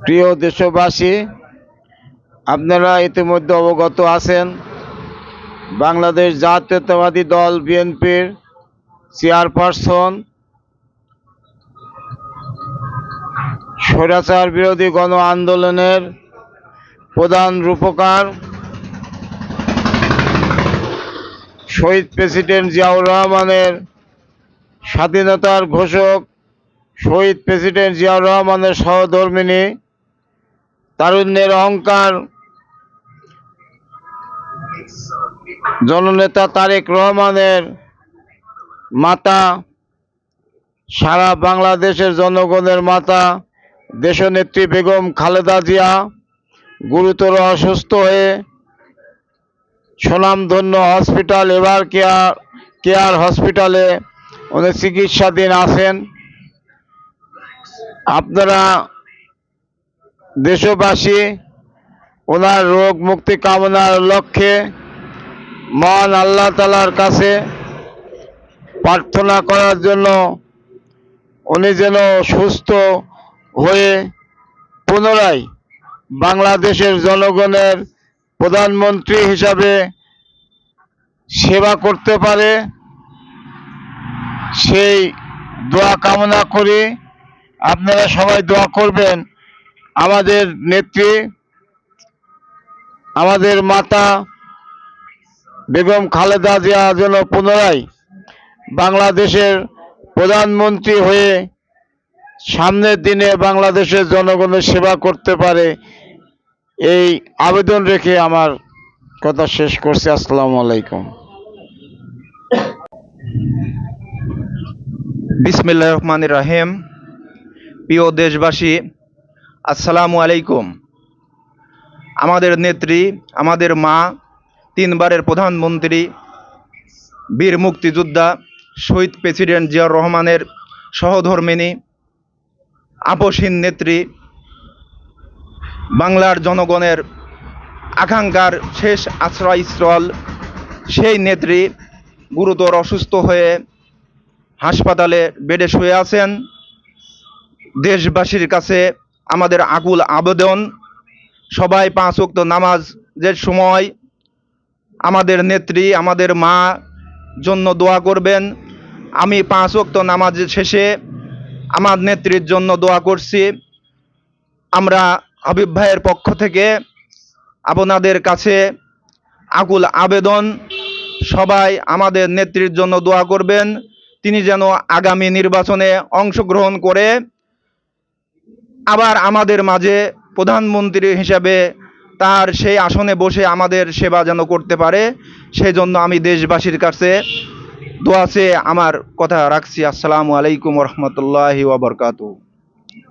প্রিয় দেশবাসী, আপনারা ইতিমধ্যে অবগত আছেন বাংলাদেশ জাতীয়তাবাদী দল বিএনপির চেয়ারপারসন স্বৈরাচার বিরোধী গণ আন্দোলনের প্রধান রূপকার শহীদ প্রেসিডেন্ট জিয়াউর রহমানের স্বাধীনতার ঘোষক শহীদ প্রেসিডেন্ট জিয়াউর রহমানের সহধর্মিণী তারুণ্যের অহংকার জননেতা তারেক রহমানের মাতা, সারা বাংলাদেশের জনগণের মাতা দেশনেত্রী বেগম খালেদা জিয়া গুরুতর অসুস্থ হয়ে স্বনামধন্য হসপিটাল এভার কেয়ার হসপিটালে উনি চিকিৎসাধীন আছেন। আপনারা দেশবাসী ওনার রোগ মুক্তি কামনার লক্ষ্যে মহান আল্লাহ তাআলার কাছে প্রার্থনা করার জন্য উনি যেন সুস্থ হয়ে পুনরায় বাংলাদেশের জনগণের প্রধানমন্ত্রী হিসাবে সেবা করতে পারে, সেই দোয়া কামনা করি। আপনারা সবাই দোয়া করবেন আমাদের নেত্রী, আমাদের মাতা বেগম খালেদা জিয়া যেন পুনরায় বাংলাদেশের প্রধানমন্ত্রী হয়ে সামনের দিনে বাংলাদেশের জনগণের সেবা করতে পারে, এই আবেদন রেখে আমার কথা শেষ করছি। আসসালামু আলাইকুম। বিসমিল্লাহির রহমানির রহিম। প্রিয় দেশবাসী, আসসালামু আলাইকুম। আমাদের নেত্রী, আমাদের মা, তিনবারের প্রধানমন্ত্রী, বীর মুক্তিযোদ্ধা শহীদ প্রেসিডেন্ট জিয়াউর রহমানের সহধর্মিণী, আপসহীন নেত্রী, বাংলার জনগণের আকাঙ্ক্ষার শেষ আশ্রয়স্থল, সেই নেত্রী গুরুতর অসুস্থ হয়ে হাসপাতালে বেডে শুয়ে আছেন। দেশবাসীর কাছে আমাদের আকুল আবেদন, সবাই 5 ওয়াক্ত নামাজের সময় আমাদের নেত্রী, আমাদের মা জন্য দোয়া করবেন। আমি 5 ওয়াক্ত নামাজের শেষে আমার নেত্রীর জন্য দোয়া করছি। আমরা হাবিব ভাইয়ের পক্ষ থেকে আপনাদের কাছে আকুল আবেদন, সবাই আমাদের নেত্রীর জন্য দোয়া করবেন। তিনি যেন আগামী নির্বাচনে অংশগ্রহণ করে আবার আমাদের মাঝে প্রধানমন্ত্রী হিসাবে তার সেই আসনে বসে আমাদের সেবা যেন করতে পারে, সেই জন্য আমি দেশবাসীর কাছে দোয়া চেয়ে আমার কথা রাখছি। আসসালামু আলাইকুম ওয়া রাহমাতুল্লাহি ওয়া বারাকাতুহু।